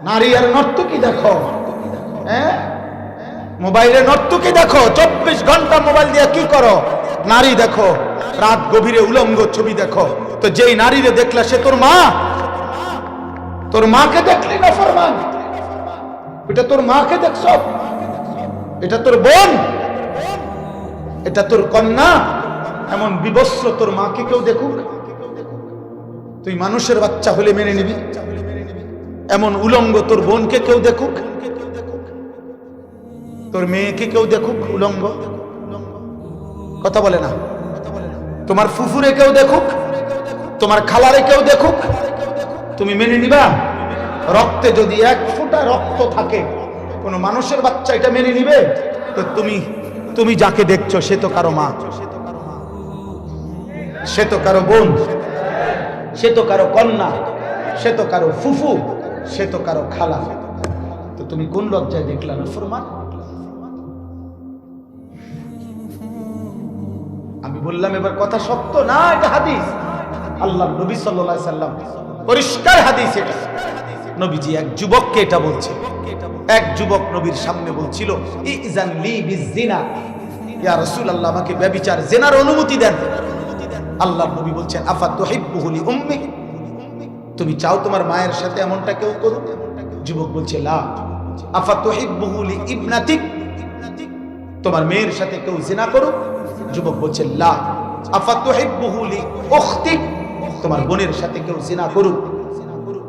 নারী আর নর্তকী দেখো, হ্যাঁ, মোবাইলে নর্তকী দেখো, 24 ঘন্টা মোবাইল দিয়ে কি করো? নারী দেখো, রাত গভীরে উলঙ্গ ছবি দেখো। তো যেই নারীরে দেখলা সে তোর মা? তোর মাকে দেখলি না ফরমান? এটা তোর মাকে দেখছ? এটা তোর বোন? এটা তোর কন্যা? এমন বিবস্ত্র তোর মাকে কেউ দেখুক? তুই মানুষের বাচ্চা হলে মেনে নিবি? এমন উলঙ্গ তোর বোনকে কেউ দেখুক? তোর মেয়েকে কেউ দেখুক উলঙ্গ? কথা বলে না। তোমার ফুফুরে কেউ দেখুক, তোমার খালারে কেউ দেখুক, তুমি মেনে নিবা? রক্তে যদি 1 ফোঁটা রক্ত থাকে, কোন মানুষের বাচ্চা এটা মেনে নিবে? তো তুমি যাকে দেখছো সে তো কারো মা, সে তো কারো বোন, সে তো কারো কন্যা, সে তো কারো ফুফু, সে তো কারো খালা। তো তুমি কোন লজ্জায় দেখলা না ফরমান? আমি বললাম এবার কথা সত্য না এটা হাদিস। আল্লাহ নবী সাল্লাল্লাহু আলাইহি সাল্লাম পরিষ্কার হাদিস এটা। নবীজি এক যুবককে এটা বলছে। এক যুবক নবীর সামনে বলছিল, ইজান লি বিজিনা, ইয়া রাসূলুল্লাহ, আমাকে ব্যভিচার জিনার অনুমতি দেন। আল্লাহর নবী বলছেন, আফা তুহিব্বুহু লি উম্মি, তুমি চাও তোমার মায়ের সাথে এমনটা কেউ করুক? যুবক বলছে, লা। আফা তুহিব্বুহু লি ইবনাতিক, তোমার মেয়ের সাথে কেউ জিনা করুক? যুবক বলছে, লা। আফা তুহিব্বুহু লি উখতিক, তোমার বোনের সাথে কেউ জিনা করুক?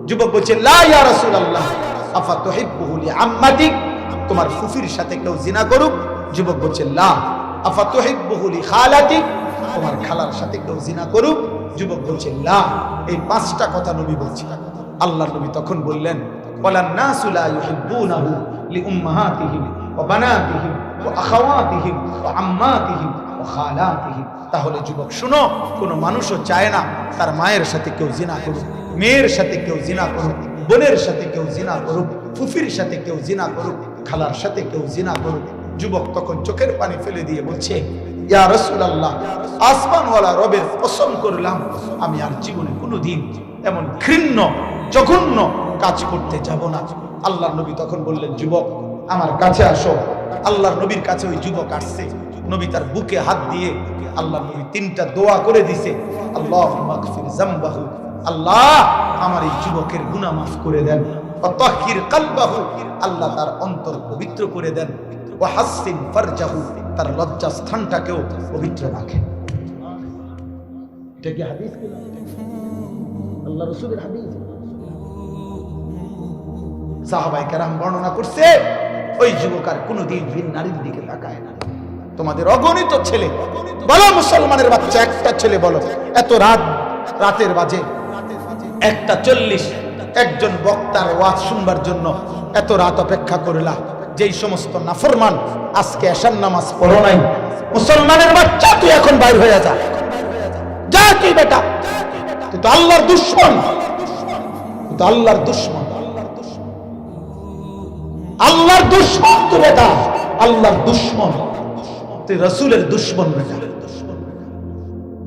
যুবক বলছে, লা ইয়া রাসূলুল্লাহ। আফা তুহিব্বুহু লি আম্মাতিক, তোমার ফুফির সাথে কেউ জিনা করুক? যুবক বলছে, লা। আফা তুহিব্বুহু লি খালাতিক, তোমার খালার সাথে কেউ জিনা করুক? যুবক বলছে, লা। এই 5টা কথা নবী বলছে। আল্লাহর নবী তখন বললেন, ওয়ালান নাসু লা ইউহিব্বুনাহু লি উম্মাহাতিহিম ওয়া বানাতিহিম ওয়া আখাওয়াতিহিম ওয়া আম্মাতিহিম ওয়া খালাতিহিম। তাহলে যুবক শুনো, কোনো মানুষও চায় না তার মায়ের সাথে কেউ জিনা করুক, মেয়ের সাথে কেউ জিনা করুক, বোনের সাথে কেউ জিনা করুক, ফুফির সাথে কেউ জিনা করুক, খালার সাথে কেউ জিনা করুক। যুবক তখন চোখের পানি ফেলে দিয়ে বলছে, ইয়া রাসূলুল্লাহ, আসমানওয়ালা রবের কসম করলাম আমি আর জীবনে কোনোদিন এমন ঘৃণ্য জঘন্য কাজ করতে যাব না। আল্লাহর নবী তখন বললেন, যুবক আমার কাছে আসো। আল্লাহর নবীর কাছে ওই যুবক আসছে। নবী তার বুকে হাত দিয়ে আল্লাহর নবী 3টা দোয়া করে দিছে, আল্লাহুম্মা গফির যামবাহু, আল্লাহ আমার এই যুবকের গুনাহ মাফ করে দেন। ওয়া তাহহির কলবাহু, আল্লাহ তার অন্তর পবিত্র করে দেন। ওয়া হাসসিন ফারজাহু, তার লজ্জা স্থানটাকেও পবিত্র রাখেন। এটা কি হাদিস? আল্লাহ রাসূলের হাদিস। সাহাবায়ে কেরাম বর্ণনা করছে, ওই যুবক আর কোনোদিন ভিন নারীর দিকে তাকায় না। তোমাদের অগণিত ছেলে বলো, মুসলমানের বাচ্চা একটা ছেলে বলো, এত রাতের বাজে 1:40, একজন বক্তার ওয়াজ শুনবার জন্য এত রাত অপেক্ষা করলা। যেই সমস্ত নাফরমান আজকে এশার নামাজ পড়ো নাই, মুসলমানের বাচ্চা তুই এখন বাইর হয়ে যা, যা তুই বেটা, তুই তো আল্লাহর দুশমন, তুই তো আল্লাহর দুশমন, আল্লাহর দুশমন তুই বেটা, আল্লাহর দুশমন, তুই রাসূলের দুশমন বেটা,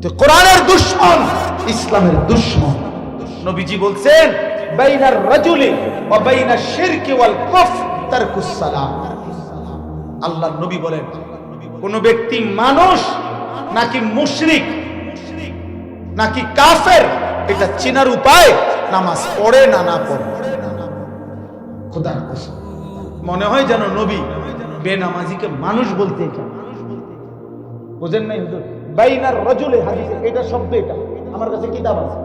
তুই কোরআনের দুশমন, ইসলামের দুশমন। নবীজি বলছেন, বাইনার রাজুলি ওয়া বাইনাশ শিরকি ওয়াল কুফর তারকুস সালাম। আল্লাহর নবী বলেন, কোন ব্যক্তি মানুষ নাকি মুশরিক নাকি কাফের এটা চেনার উপায় নামাজ পড়ে না না পড়ে। খোদার কসম, মনে হয় যেন নবী বেনামাজিকে মানুষ বলতে চান। বুঝেন নাই হুজুর? বাইনার রাজুলি হাদিসে এটা শব্দ, এটা আমার কাছে কিতাব আছে,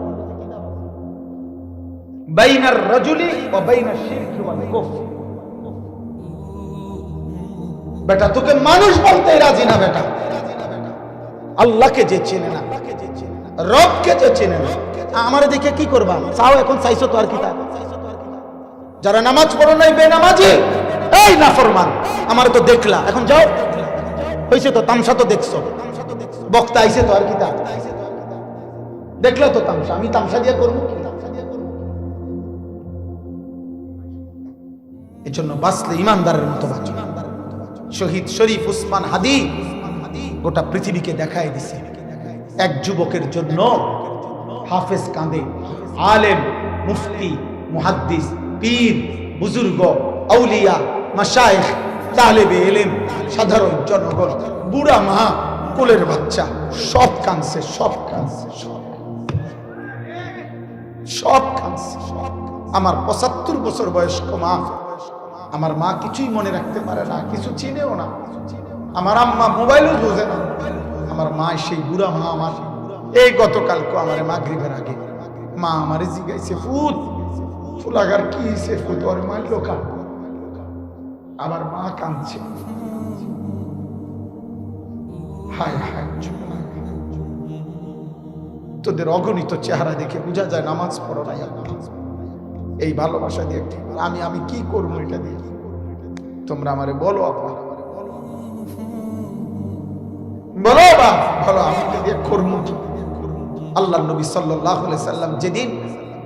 বাইনার রাজুলি ওয়া বাইনাশ শিরকি ওয়াল কুফর। বেটা তোকে মানুষ বলতে রাজি না বেটা। আল্লাহকে যে চেনে না, রবকে যে চেনে না, আমার দেখে কি করবা? চাও এখন চাইছো তো আর কি তা? যারা নামাজ পড়ো নাই বেনামাজি, এই নাফরমান, আমার তো দেখলা, এখন যাও, হইছে তো তামসা, তো দেখছো, বক্তা আইছে তো আর কি তা? দেখলা তো তামসা, আমি তামসা দিয়ে করবো? এজন্য বাঁচলে ইমানদারের মতো বাঁচো। শহীদ শরীফ উসমান হাদি গোটা পৃথিবীকে দেখায় দিছে। এক যুবকের জন্য হাফেজ কাঁদে, আলেম, মুফতি, মুহাদ্দিস, পীর, বুজুর্গ, আউলিয়া, মাশায়েখ, তালেবে ইলম, সাধারণ জনগণ, বুড়া মা, কোলের বাচ্চা, সব কাঁদছে, সব কাঁদছে, সব কাঁদছে। আমার ৭৫ বছর বয়স্ক মা, আমার মা কিছুই মনে রাখতে পারে না, কিছু চিনেও না। আমার আম্মা মোবাইলও বোঝে না। আমার মা, সেই বুড়া মা আমার, এই গতকালকে আমার মাগরিবের আগে মা আমারে জিজ্ঞাসে, ফুলাগার কি হয়েছে, ফুত ওর মারল কান। আমার মা কাঁদছে। হায় হায়, তোদের অগণিত চেহারা দেখে বোঝা যায় নামাজ পড়ো নাই। এই ভালোবাসা দিয়ে আমি কি করবো এটা দিয়ে? তোমরা আমারে বলো, আপা বলো, বলো, আমি এটা দিয়ে করবো কি? আল্লাহ নবী সাল্লাল্লাহু আলাইহি সাল্লাম যেদিন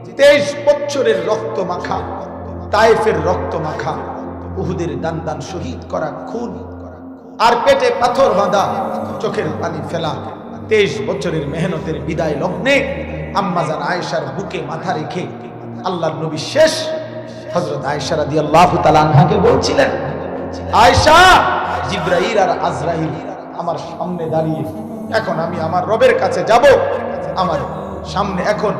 23 বছরের রক্ত মাখা, তায়েফের রক্ত মাখা, উহুদের দান শহীদ করা খুন, আর পেটে পাথর বাঁধা, চোখের পানি ফেলা 23 বছরের মেহনতের বিদায় লগ্নে আম্মাজান আয়েশার বুকে মাথা রেখে আল্লাহর নবী শেষ হযরত আয়েশা রাদিয়াল্লাহু তাআলা আনহাকে বলছিলেন, আয়েশা, জিবরাইল আর আজরাইল আমার সামনে দাঁড়িয়ে, এখন আমি আমার রবের কাছে যাব, আমার সামনে এখন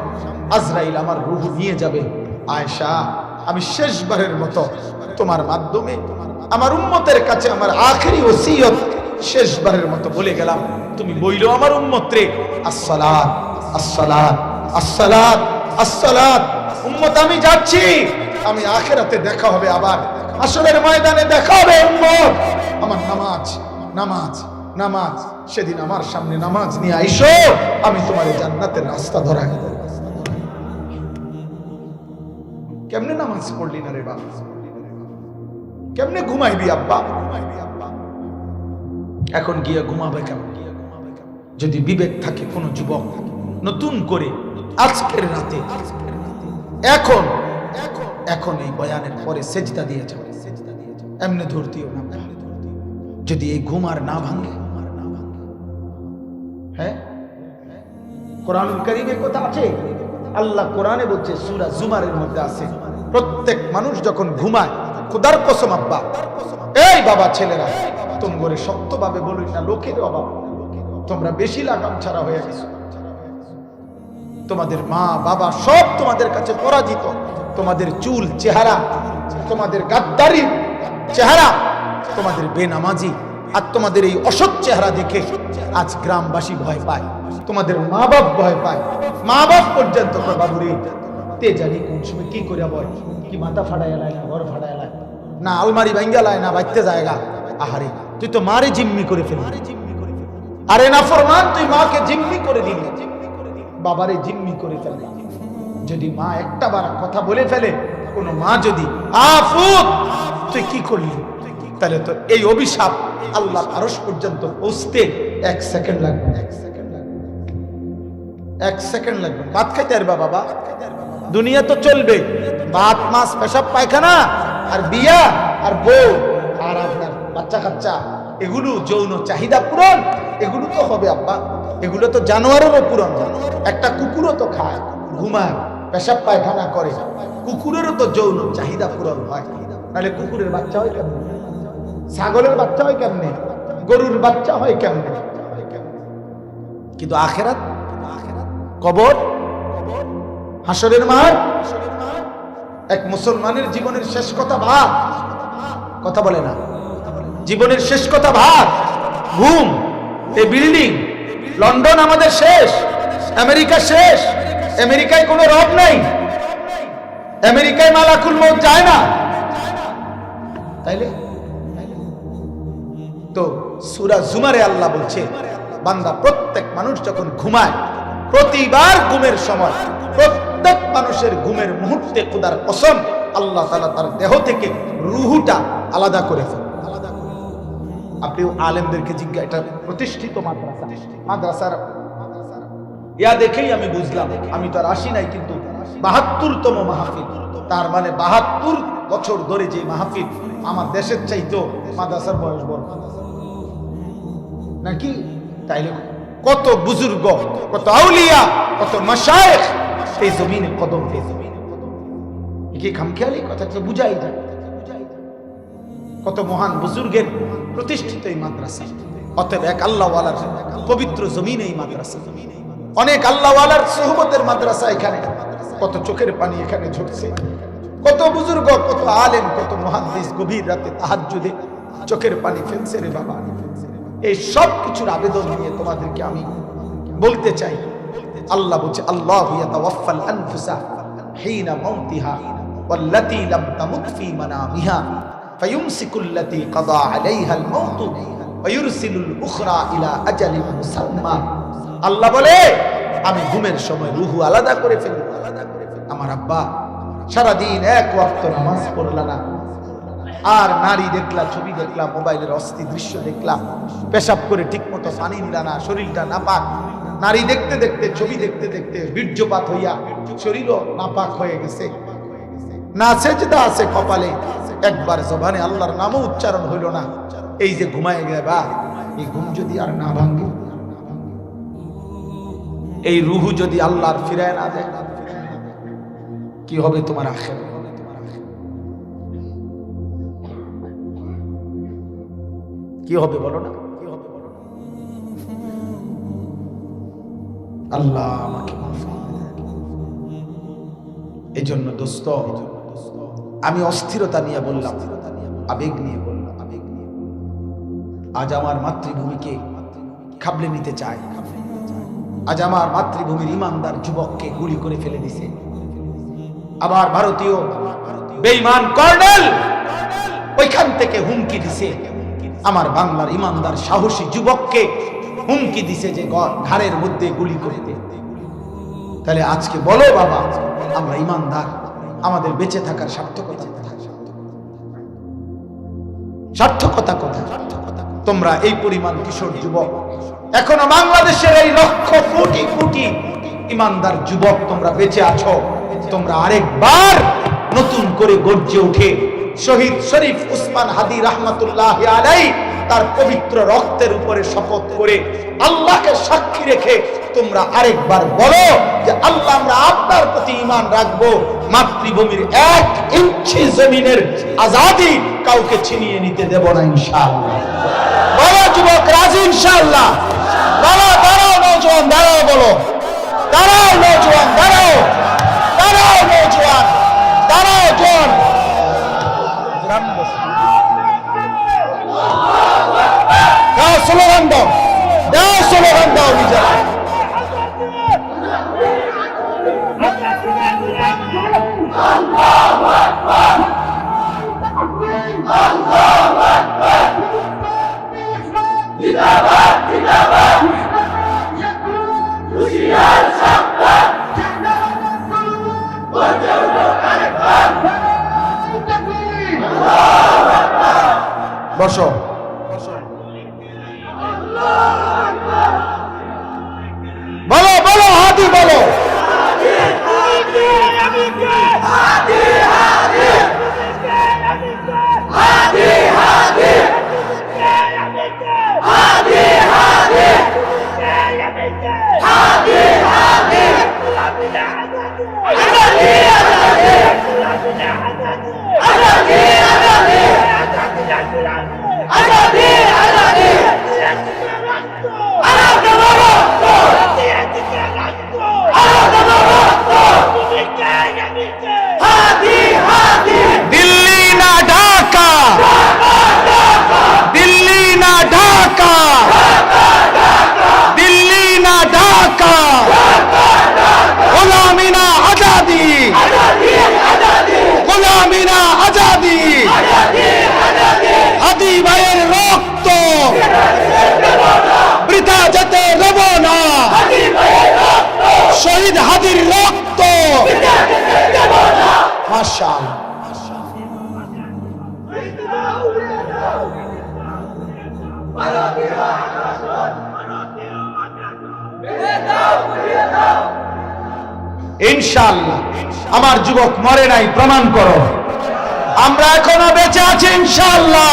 আজরাইল আমার রূহ নিয়ে যাবে। আয়েশা, আমি শেষবারের মতো তোমার মাধ্যমে আমার উম্মতের কাছে আমার আখেরি ওসিয়ত শেষবারের মতো বলে গেলাম, তুমি বইলো আমার উম্মত রে, আসসালাত আসসালাত আসসালাত আসসালাত। উম্মত, আমি যাচ্ছি, আমি আখিরাতে দেখা হবে, আবার হাসরের ময়দানে দেখা হবে। উম্মত, আমার নামাজ নামাজ নামাজ, সেদিন আমার সামনে নামাজ নিয়ে আইসো, আমি তোমার জান্নাতের রাস্তা ধরাই দেব। কেমনে নামাজ পড়লি না রে বাবা? কেমনে ঘুমাইবি আব্বা? এখন গিয়ে ঘুমাবে কেমন? যদি বিবেক থাকে কোন যুবক, নতুন করে আজকের রাতে এখন এখন এই বয়ানের পরে সেজদা দিয়ে যাবে, এমনি ধরতিও না। যদি এই ঘুম আর না ভাঙে, হ্যাঁ, কোরআনুল কারীমে কথা আছে, আল্লাহ কোরআনে বলছে, সূরা জুমারের মধ্যে আছে, প্রত্যেক মানুষ যখন ঘুমায়, খোদার কসম আব্বা, এই বাবা ছেলেরা, তোমরা শক্তভাবে বলুন না, লোকের অভাব, তোমরা বেশি লাগাম ছাড়া হয়ে গেছো। তোমাদের মা বাবা সব তোমাদের কাছে পরাজিত। তোমাদের চুল চেহারা, তোমাদের গাদ্দারি চেহারা, তোমাদের বেনামাজি আর তোমাদের এই অসৎ চেহারা দেখে আজ গ্রামবাসী ভয় পায়, তোমাদের মা বাপ ভয় পায়। মা বাপ পর্যন্ত বাবুরে তে জানি কোন সময় কি করে বয়, কি মাথা ফাড়ায় এলায় না, ঘর ফাড়ায় এলায় না, আলমারি ভাঙ্গা লায় না, বাইতে জায়গা। আহারে, তুই তো মারে জিম্মি করে ফেলি। আরে না ফরমান, তুই মাকে জিম্মি করে দিলি, বাবারে জিম্মি করে ফেলে। যদি মা একটা বার কথা বলে ফেলে, কোন মা যদি আফুত তুই কি করলি, তাহলে তো এই অভিশাপ আল্লাহ আরশ পর্যন্ত পৌঁছতে 1 সেকেন্ড লাগবে। 1 সেকেন্ড লাগবে। ভাত খাইতে পারবা বাবা? দুনিয়া তো চলবে, ভাত মাছ পেশাব পায়খানা আর বিয়া আর বউ আর আপনার বাচ্চা কাচ্চা, এগুলো যৌন চাহিদা পূরণ, এগুলো তো হবে আব্বা। এগুলো তো জানোয়ারেরও পূরণ। একটা কুকুরও তো খায়, ঘুমায়, পেশাব পায়খানা করে, কুকুরেরও তো যৌন চাহিদা পূরণ হয়। তাহলে কুকুরের বাচ্চা হয় কেমনে? ছাগলের বাচ্চা হয় কেমনে? গরুর বাচ্চা হয় কেমনে? কিন্তু আখেরাত, কবর, হাসরের মাঠ, এক মুসলমানের জীবনের শেষ কথা ভাত, কথা বলে না, জীবনের শেষ কথা ভাত, ঘুম। এই বিল্ডিং, লন্ডন আমাদের শেষ, আমেরিকা শেষ। আমেরিকায় কোনো রব নাই, আমেরিকায় মালাকুল মউত যায় না। তাইলে তো সূরা জুমারে আল্লাহ বলছে, বান্দা, প্রত্যেক মানুষ যখন ঘুমায়, প্রতিবার ঘুমের সময়, প্রত্যেক মানুষের ঘুমের মুহূর্তে খোদার কসম, আল্লাহ তাআলা তার দেহ থেকে রূহটা আলাদা করে ফেলে। আপনি আলেমদেরকে জিজ্ঞাসা, এটা প্রতিষ্ঠিত মাদ্রাসা, মাদ্রাসার ইয়া দেখেই আমি বুঝলাম, আমি তো আর আসি নাই, কিন্তু ৭২তম মাহফিল, তার মানে ৭২ বছর ধরে যে মাহফিল, আমার দেশের চাইতো মাদ্রাসার বয়স বড় নাকি? তাইলে কত বুজুর্গ, কত আউলিয়া, কত মাশায়েখ এই জমিনে কদম পেয়েছে। কি খামখেয়ালি কথা তো বুঝাই যায়। কত মহান বুজুর্গের প্রতিষ্ঠিত এই মাদ্রাসা, অতএব এক আল্লাহওয়ালার পবিত্র জমিন এই মাদ্রাসা, অনেক আল্লাহওয়ালার সোহবতের মাদ্রাসা এখানে। কত চোখের পানি এখানে ঝরছে, কত বুজুর্গ, কত আলেম, কত মুহাদ্দিস গভীর রাতে তাহাজ্জুদে চোখের পানি ফেলছে রে বাবা। এই সব কিছুর আবেদন নিয়ে তোমাদেরকে আমি বলতে চাই, আল্লাহ বলছে আল্লাহু ইয়াতাওয়াফাল আনফুসা হিনা মাউতিহা ওয়াল্লাতী লাম তামুত ফী মানামিহা ফায়ুমসিকুল্লাতী কাদা আলাইহাল মাউত ওয়া ইউরসিলুল উখরা ইলা আজালিন মুসাম্মা। আল্লাহ বলে আমি ঘুমের সময় রূহ আলাদা করে ফেলি। আমার আব্বা সারাদিন এক ওয়াক্ত নামাজ পড়লা না, আর নারী দেখলা, ছবি দেখলাম, মোবাইলের অস্থির দৃশ্য দেখলাম, পেশাব করে ঠিক মতো পানি নিলা না, শরীরটা নাপাক, নারী দেখতে দেখতে, ছবি দেখতে দেখতে বীর্যপাত হইয়া শরীরও নাপাক হয়ে গেছে, না সেজদা আছে কপালে, একবার জবানে আল্লাহর নামও উচ্চারণ হইল না। এই যে ঘুমায় গেবা, এই ঘুম যদি আর না ভাঙ্গে, এই রুহু যদি আল্লাহর ফিরায় না দেয়, কি হবে তোমার আখিরাত? কি হবে বলো না? আল্লাহ আমাকে মাফ করে দেন। এই জন্য দোস্ত, আমি অস্থিরতা নিয়ে বললাম, আবেগ নিয়ে বললাম। আজ আমার মাতৃভূমিকে খাবলে নিতে চায়, আজ আমার মাতৃভূমির ইমানদার যুবককে গুলি করে ফেলে দিছে। আবার ভারতীয় বেঈমান কর্নেল ওইখান থেকে হুমকি দিছে, আমার বাংলার ইমানদার সাহসী যুবককে হুমকি দিছে যে ঘাড়ের মধ্যে গুলি করে দে। তাহলে আজকে বলো বাবা, আমরা ইমানদার, আমাদের বেঁচে থাকার সার্থকতা কোথায়? সার্থকতা কোথায়? তোমরা এই পরিমাণ কিশোর যুবক, এখনো বাংলাদেশের এই লক্ষ কোটি কোটি ইমানদার যুবক তোমরা বেঁচে আছো, তোমরা আরেকবার নতুন করে গর্জে উঠে শহীদ শরীফ উসমান হাদি রাহমাতুল্লাহ আলাইহি তার পবিত্র রক্তের উপরে শপথ করে আল্লাহকে সাক্ষী রেখে তোমরা আরেকবার বলো যে আল্লাহ, আমরা আপনার প্রতি ঈমান রাখবো, মাতৃভূমির 1 ইঞ্চি জমিনের আজাদি কাউকে ছিনিয়ে নিতে দেব না ইনশাআল্লাহ। বলো যুবক, রাজি ইনশাআল্লাহ? বলো, দাঁড়াও নওজোয়ান, দাঁড়াও, বলো দাঁড়াও নওজোয়ান, দাঁড়াও, দাঁড়াও নওজোয়ান, দাঁড়াও জোয়ান। দাও স্লোগান দাও, দাও স্লোগান দাও নিজেরা। বসো। বলো বলো, হাদি বলো, দিল্লি না ঢাকা, দিল্লি না ঢাকা, দিল্লি না ঢাকা, গোলামি না আজাদি, গোলামি না আজাদি, হাদি ভাইয়ের রক্ত বৃথা যেতে দেব না, শহীদ হাদির রক্ত। মাশাআল্লাহ। ইনশাআল্লাহ আমার যুবক মরে নাই, প্রমাণ করো। আমরা এখনো বেঁচে আছি ইনশাআল্লাহ।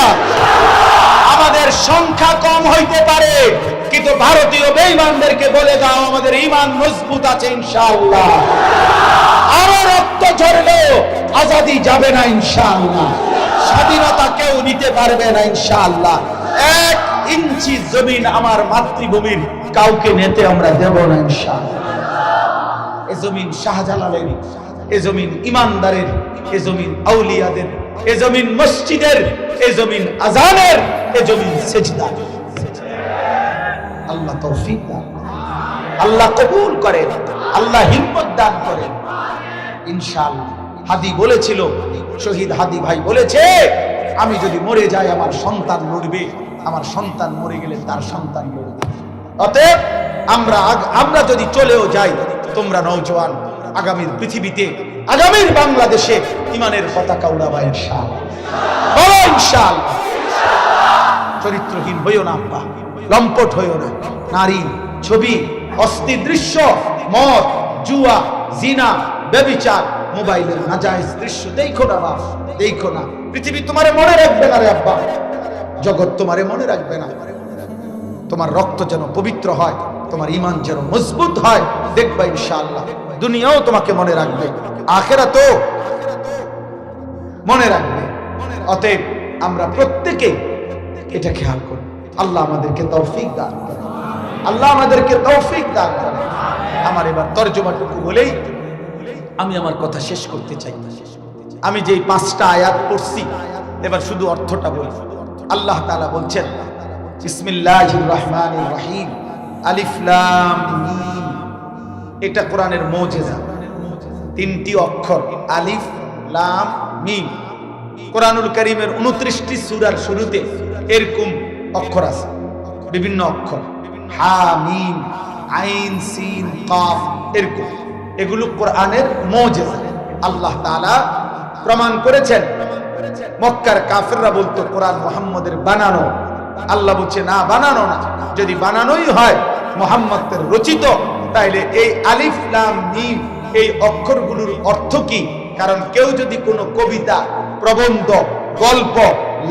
আমাদের সংখ্যা কম হইতে পারে, কিন্তু ভারতীয় বেঈমানদেরকে বলে দাও আমাদের ঈমান মজবুত আছে ইনশাআল্লাহ। আরো রক্ত ঝরলেও আজাদি যাবে না ইনশাআল্লাহ, স্বাধীনতা কেউ নিতে পারবে না ইনশাআল্লাহ। 1 ইঞ্চি জমিন আমার মাতৃভূমির কাউকে নিতে আমরা দেব না ইনশাআল্লাহ। এ জমিন শাহজালালের, এ জমিন ইমানদারের, এ জমিন আউলিয়াদের, এ জমিন মসজিদের, এ জমিন আজানের, এ জমিন সেজদার। আল্লাহ তৌফিক দান, আল্লাহ কবুল করেন, আল্লাহ হিম্মত দান করেন ইনশাআল্লাহ। হাদি বলেছিল, শহীদ হাদি ভাই বলেছে, আমি যদি মরে যাই আমার সন্তান লড়বে, আমার সন্তান মরে গেলে তার সন্তান লড়বে। অতএব আমরা যদি চলেও যাই, তোমরা নওজোয়ান আগামীর পৃথিবীতে, আগামীর বাংলাদেশে ইমানের পতাকা উড়াবা ইনশাআল্লাহ, বলো ইনশাআল্লাহ। চরিত্রহীন হইও না আব্বা, লম্পট হইও না। নারী, ছবি, অস্থির দৃশ্য, মদ, জুয়া, জিনা, ব্যভিচার, মোবাইলের নাজায়েজ দৃশ্য দেখো না বাপ, দেখো না। পৃথিবী তোমারে মনে রাখবে না রে আব্বা, জগৎ তোমারে মনে রাখবে না। তোমার রক্ত যেন পবিত্র হয়, তোমার ঈমান যেন মজবুত হয়, দেখবা ইনশাআল্লাহ দুনিয়াও তোমাকে মনে রাখবে, আখিরাতও মনে রাখবে। অতএব আমরা প্রত্যেকে এটা খেয়াল করি। আল্লাহ আমাদেরকে তৌফিক দান করেন, আল্লাহ আমাদেরকে তৌফিক দান করেন। আমার এবার তরজমাটুকু বলেই আমি আমার কথা শেষ করতে চাই। আমি যেই 5টা আয়াত পড়ছি, এবার শুধু অর্থটা বলি। আল্লাহ তাআলা বলছেন, বিসমিল্লাহির রহমানির রহিম, আলিফ লাম মিম। এটা কোরআনের মুজিজা, 3টি অক্ষর, আলিফ লাম মিম। কোরআনুল কারীমের 29টি সূরার শুরুতে এরকম অক্ষর আছে, বিভিন্ন অক্ষর, হা মিম আইন সিন কাফ, এরকম। এগুলো কোরআনের মুজিজা। আল্লাহ তাআলা প্রমাণ করেছেন। মক্কার কাফেররা বলতো কোরআন মুহাম্মদের বানানো। আল্লাহ বলছে না, বানানো না। যদি বানানোই হয় মুহাম্মদের রচিত, তাইলে এই আলিফ লাম মিম এই অক্ষরগুলোর অর্থ কি? কারণ কেউ যদি কোনো কবিতা, প্রবন্ধ, গল্প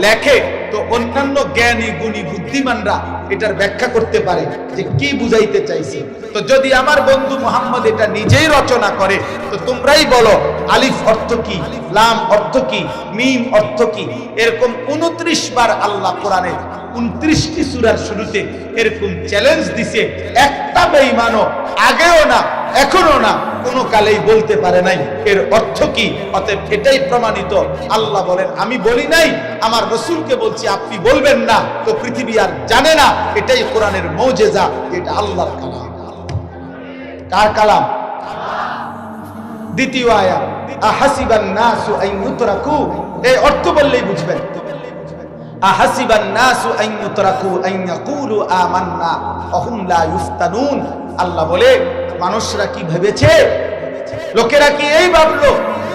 লেখে, তো অন্যান্য জ্ঞানী গুণী বুদ্ধিমানরা এটার ব্যাখ্যা করতে পারে যে কি বুঝাইতে চাইছে। তো যদি আমার বন্ধু মুহাম্মদ এটা নিজেই রচনা করে, তো তোমরাই বলো আলিফ অর্থ কি, লাম অর্থ কি, মিম অর্থ কি। এরকম 29 বার আল্লাহ কোরআনে 29টি সূরার শুরুতে এরকম চ্যালেঞ্জ দিছে। একটা বেঈমানও আগেও না, এখনো না, কোনো কালেই বলতে পারে নাই এর অর্থ কি। অতএব এটাই প্রমাণিত। আল্লাহ বলেন, আমি বলি নাই, আমার রাসূলকে বলছি, আপনি বলবেন না, তো পৃথিবী আর জানে না। এটাই কোরআনের মুজিজা, এটা আল্লাহর কালাম। কার কালাম? দ্বিতীয় আয়াত, আহাসিবান নাসু আন ইউতরাকু, এই অর্থ বললেই বুঝবেন। আহাসিবান নাসু আন ইউতরাকু আন ইয়াকুলু আমান্না ওয়া হুম লা ইফতানুন। আল্লাহ বলে, মানুষরা কি ভেবেছে, লোকেরা কি এই ভাবলো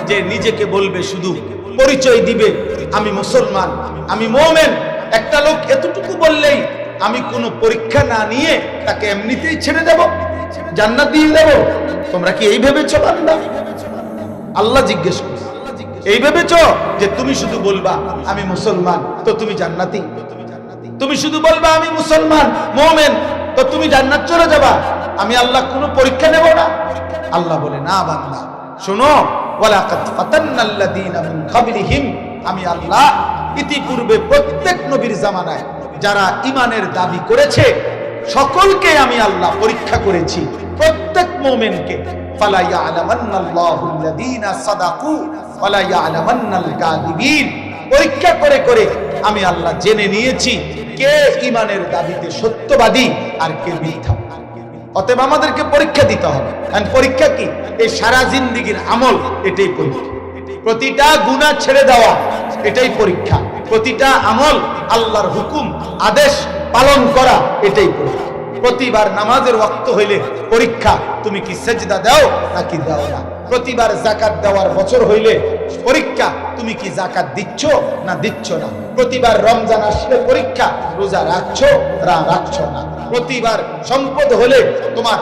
যে নিজেকে বলবে, শুধু পরিচয় দিবে আমি মুসলমান, আমি মুমিন। একটা লোক এতটুকু বললেই আমি কোনো পরীক্ষা না নিয়ে তাকে এমনিতেই ছেড়ে দেব, জান্নাত দিয়ে দেব? তোমরা কি এই ভেবেছো বান্দা? আল্লাহ জিজ্ঞেস করছে, এই ভেবেছো যে তুমি শুধু বলবা আমি মুসলমান তো তুমি জান্নাতি? তুমি শুধু বলবা আমি মুসলমান মুমিন তো তুমি জান্নাত চলে যাবা? আমি আল্লাহ কোনো পরীক্ষা নেব না? আল্লাহ বলে, না বান্দা শোনো, ওয়ালাকাদ ফাতান্নাল্লাযীনা মিন ক্বাবলিহিম, আমি আল্লাহ ইতিপূর্বে প্রত্যেক নবীর জামানায় যারা ঈমানের দাবি করেছে সকলকে আমি আল্লাহ পরীক্ষা করেছি, প্রত্যেক মুমিনকে। ফালা ইয়ালামান্নাল্লাহুল্লাযীনা সাদাকু ওয়ালা ইয়ালামান্নাল কাযিবিন। পরীক্ষা করে করে আমি আল্লাহ জেনে নিয়েছি কে ঈমানের দাবিতে সত্যবাদী আর কে মিথ্যা। অতএব আমাদেরকে পরীক্ষা দিতে হবে। আর পরীক্ষা কি? এই সারা জিন্দেগীর আমল, এটাই পরীক্ষা। প্রতিটা গুনাহ ছেড়ে দেওয়া, এটাই পরীক্ষা। প্রতিটা আমল, আল্লাহর হুকুম আদেশ পালন করা, এটাই পরীক্ষা। প্রতিবার নামাজের ওয়াক্ত হইলে পরীক্ষা, তুমি কি সেজদা দাও নাকি দাও না। প্রতিবার যাকাত দেওয়ার বছর হইলে পরীক্ষা, তুমি কি যাকাত দিচ্ছ না দিচ্ছ না। প্রতিবার রমজান আসলে পরীক্ষা, রোজা রাখছো না রাখছো না। প্রতিবার সম্পদ হলে তোমার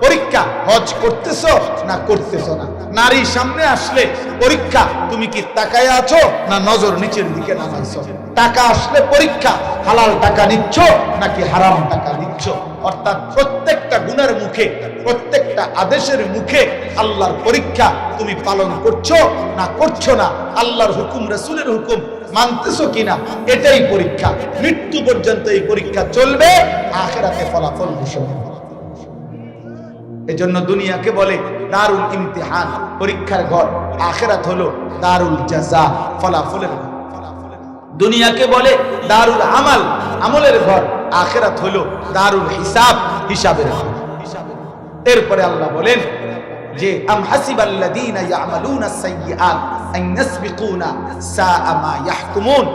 পরীক্ষা হজ করতেছো না করতেছো না। নারী সামনে আসলে পরীক্ষা, তুমি কি তাকায় আছো না নজর নিচের দিকে নামাইছো। টাকা আসলে পরীক্ষা, হালাল টাকা নিচ্ছ নাকি হারাম টাকা নিচ্ছ। অর্থাৎ প্রত্যেকটা গুনার মুখে, প্রত্যেকটা আদেশের মুখে আল্লাহর পরীক্ষা, তুমি পালন করছো না করছো না, আল্লাহর হুকুম রাসূলের হুকুম মানতেছো কিনা, এটাই পরীক্ষা। মৃত্যু পর্যন্ত এই পরীক্ষা চলবে, আখিরাতে ফলাফল ঘোষণা। এজন্য দুনিয়াকে বলে দারুল ইমতিহান, পরীক্ষার ঘর। আখিরাত হলো দারুল জাযা, ফলাফলের ঘর। দুনিয়াকে বলে দারুল আমাল, আমলের ঘর। আখিরাত হলো দারুল হিসাব, হিসাবের ঘর। এরপরে আল্লাহ বলেন যে আম হাসিবাল্লাযীনা ইয়ামালুনা সাইয়্যাত আন ইয়াসবিকুনা সাআ মা ইয়াহকুমুন।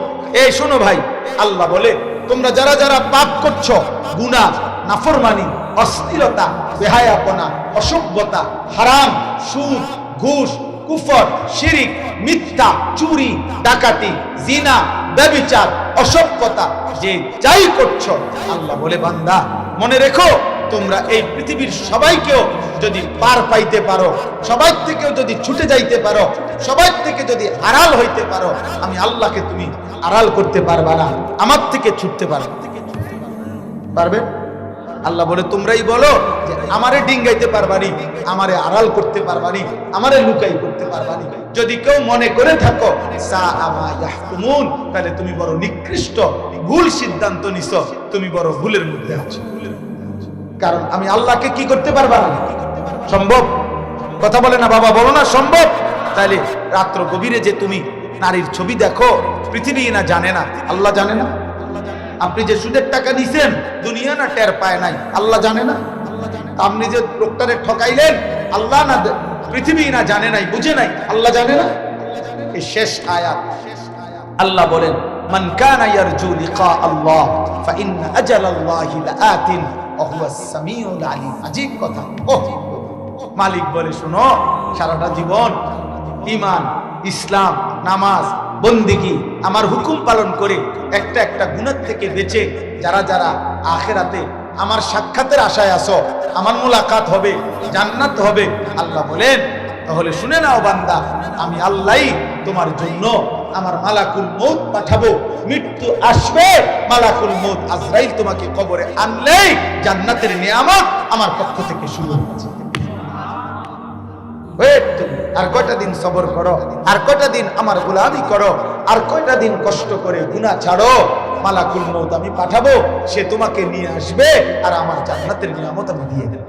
এই শোনো ভাই, আল্লাহ বলে তোমরা যারা যারা পাপ করছো, গুনাহ, নাফরমানি, অশ্লীলতা, বেহায়াপনা, অসভ্যতা, হারাম, সুদ, ঘুষ, কুফর, শিরিক, মিথ্যা, চুরি, ডাকাতি, জিনা, ব্যভিচার, অসভ্যতা, যে যাই করছো, আল্লাহ বলে বান্দা মনে রেখো, তোমরা এই পৃথিবীর সবাইকেও যদি পার পাইতে পারো, সবাই থেকেও যদি ছুটে যাইতে পারো, সবাই থেকে যদি আড়াল হইতে পারো, আমি আল্লাহকে তুমি আড়াল করতে পারবা না, আমার থেকে ছুটতে পারবে। আল্লাহ বলে তোমরাই বলো যে আমারে ডিঙ্গাইতে পারবানি, আমারে আড়াল করতে পারবানি, আমারে লুকাই করতে পারবানি। যদি কেউ মনে করে থাকো সাআ মা ইয়াহকুমুন, তাহলে তুমি বড় নিকৃষ্ট, ভুল সিদ্ধান্ত নিছো, তুমি বড় ভুলের মধ্যে আছো। কারণ আমি আল্লাহকে কি করতে পারবা না? সম্ভব? কথা বলে না বাবা, বলো না সম্ভব। তাহলে রাত্র গভীরে যে তুমি নারীর ছবি দেখো, পৃথিবী না জানে না, আল্লাহ জানে না? আপনি যে সুদের টাকা দিয়েছেন, দুনিয়া না টের পায় নাই, আল্লাহ জানে না? আপনি যে লোকটারে ঠকাইলেন, আল্লাহ না, পৃথিবী না জানে নাই, বুঝে নাই, আল্লাহ জানে না? এই শেষ আয়াত আল্লাহ বলেন মান কানা ইয়ারজু লিকা আল্লাহ ফাইন্না আজালাল্লাহি লাআতিন ওয়া হুয়াস সামিউল আলিম। আজীব কথা। মালিক বলে শোনো, সারাটা জীবন ঈমান, ইসলাম, নামাজ, বন্দেগী, আমার হুকুম পালন করে একটা একটা গুনাহ থেকে বেঁচে যারা যারা আখিরাতে আমার সাক্ষাতের আশায় আসো, আমার মুলাকাত হবে, জান্নাত হবে, আল্লাহ বলেন তাহলে শুনে নাও বান্দা, আমি আল্লাহই তোমার জন্য আমার মালাকুল মউত পাঠাবো। মৃত্যু আসবে, মালাকুল মউত আজরাইল তোমাকে কবরে আনলেই জান্নাতের নিয়ামত আমার পক্ষ থেকে শুরু হচ্ছে। আর কয়টা দিন সবর করো, আর কয়টা দিন আমার গোলামি করো, আর কয়টা দিন কষ্ট করে গুনাহ ছাড়ো, মালাকুল মউত আমি পাঠাবো, সে তোমাকে নিয়ে আসবে আর আমার জান্নাতের নিয়ামত আমি দিয়ে দেব।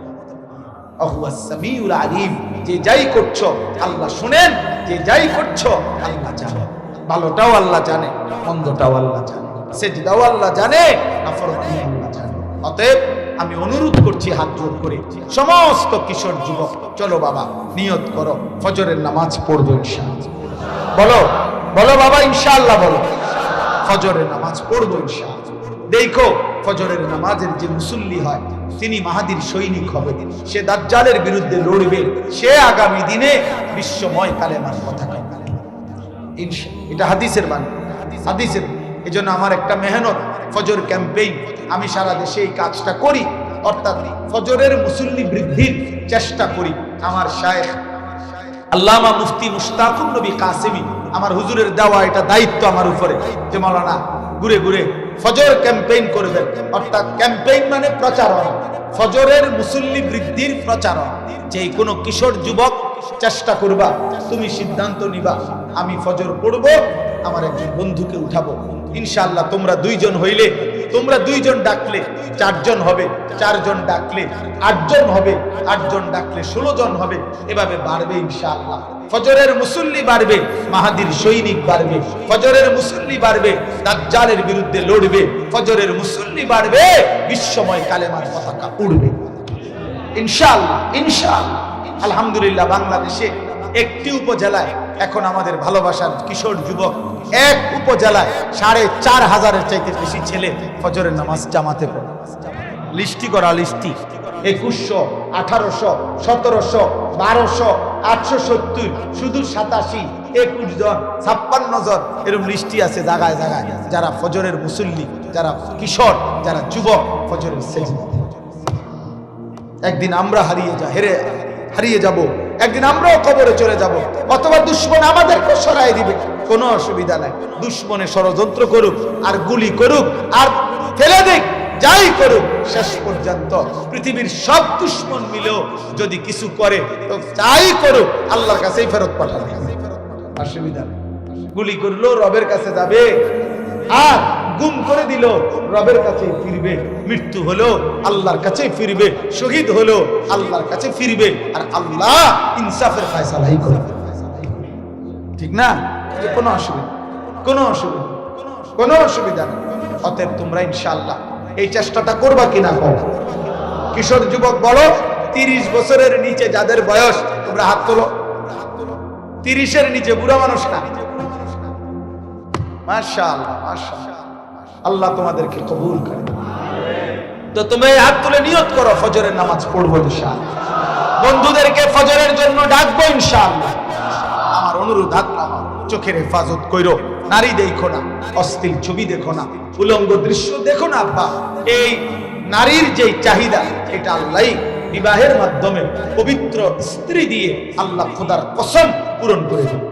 আহুয়াস সামিউল আলিম, যে যাই করছো আল্লাহ শুনেন, যে যাই করছো আল্লাহ জানে। ভালোটাও আল্লাহ জানে, মন্দটাও আল্লাহ জানে, সেজদাও আল্লাহ জানে, নাফরমানি আল্লাহ জানে। অতএব আমি অনুরোধ করছি হাত জোড় করে, সমস্ত কিশোর যুবক, চলো বাবা নিয়ত করো, ফজরের নামাজ পড়বো ইনশাআল্লাহ। বলো বলো বাবা ইনশাআল্লাহ, বলো ফজরের নামাজ পড়বো ইনশাআল্লাহ। দেখো ফজরের নামাজের যে মুসল্লি হয়, তিনি মাহাদির সৈনিক হবে, সে দাজ্জালের বিরুদ্ধে লড়বে, সে আগামী দিনে বিশ্বময় কালেমার পতাকা। এটা হাদিসের বাণী, হাদিসের। এজন্য আমার একটা মেহনত, ফজর ক্যাম্পেইন, আমি সারা দেশে এই কাজটা করি, অর্থাৎ ফজরের মুসল্লি বৃদ্ধির চেষ্টা করি। আমার শায়েখ আল্লামা মুফতি মুশতাকুর নবী কাসেমি, আমার হুজুরের দেওয়া এটা দায়িত্ব আমার উপরে, যে মাওলানা ঘুরে ঘুরে ফজর ক্যাম্পেইন করবেন। অর্থাৎ ক্যাম্পেইন মানে প্রচারণা, ফজরের মুসল্লি বৃদ্ধির প্রচারণা। যে কোনো কিশোর যুবক চেষ্টা করবা, তুমি সিদ্ধান্ত নিবা আমি ফজর পড়বো, আমার একজন বন্ধুকে উঠাবো ইনশাআল্লাহ। তোমরা দুইজন হইলে, তোমরা দুইজন ডাকলে 4 জন হবে, 4 জন ডাকলে 8 জন হবে, 8 জন ডাকলে 16 জন হবে, এভাবে বাড়বে ইনশাআল্লাহ। ফজরের মুসল্লি বাড়বে, মাহাদির সৈনিক বাড়বে, ফজরের মুসল্লি বাড়বে, দাজ্জালের বিরুদ্ধে লড়বে, ফজরের মুসল্লি বাড়বে, বিশ্বময় কালেমার পতাকা উড়বে ইনশাআল্লাহ, ইনশাআল্লাহ। আলহামদুলিল্লাহ, বাংলাদেশে একটি উপজেলায় এখন আমাদের ভালোবাসার কিশোর যুবক, এক উপজেলায় 4500-এর চাইতে বেশি ছেলে ফজরের নামাজ জামাতে পড়ে। লিস্টি করা, লিস্টি 2100, 1800, 1700, 1200, 870, শুধু 87, 21 জন, 56 জন, এরকম লিস্টি আছে জায়গায় জায়গায়, যারা ফজরের মুসল্লি, যারা কিশোর, যারা যুবক ফজরের সেজদা। একদিন আমরা হারিয়ে যাব, একদিন আমরাও কবরে চলে যাব, অথবা দুশ্মন আমাদেরকে সরাই দিবে, কোনো অসুবিধা নাই। দুশ্মনে ষড়যন্ত্র করুক আর গুলি করুক আর ফেলে দিক, যাই করুক, শেষ পর্যন্ত পৃথিবীর সব দুশ্মন মিলেও যদি কিছু করে তো যাই করুক আল্লাহর কাছেই ফেরত পাঠাবে, অসুবিধা নেই। গুলি করলো রবের কাছে যাবে, আর গুম করে দিল রবের কাছে ফিরবে, মৃত্যু হলো আল্লাহর কাছে ফিরবে, শহীদ হলো আল্লাহর কাছে ফিরবে, আর আল্লাহ ইনসাফের ফয়সালাই করবে, ঠিক না? কোনো অসুবিধা কোনো অসুবিধা নেই। অতএব তোমরা ইনশাআল্লাহ এই চেষ্টাটা করবা কিনা করো। কিশোর যুবক বলো, 30 বছরের নিচে যাদের বয়স, তোমরা হাত তোলো। 30-এর নিচে, বুড়া মানুষ না। মাশাআল্লাহ মাশাআল্লাহ, আল্লাহ তোমাদেরকে কবুল করে। তো তুমি হাত তুলে নিয়ত করো, ফজরের নামাজ পড়বো ইনশাআল্লাহ, বন্ধুদেরকে ফজরের জন্য ডাকবো ইনশাআল্লাহ। আমার অনুরোধ, হাত নামাও, চোখের হেফাজত কইরো, নারী দেখো না, অশ্লীল ছবি দেখো না, উলঙ্গ দৃশ্য দেখো না। আব্বা, এই নারীর যে চাহিদা, এটা আল্লাহ বিবাহের মাধ্যমে পবিত্র স্ত্রী দিয়ে আল্লাহ খোদার কসম পূরণ করে দেবে।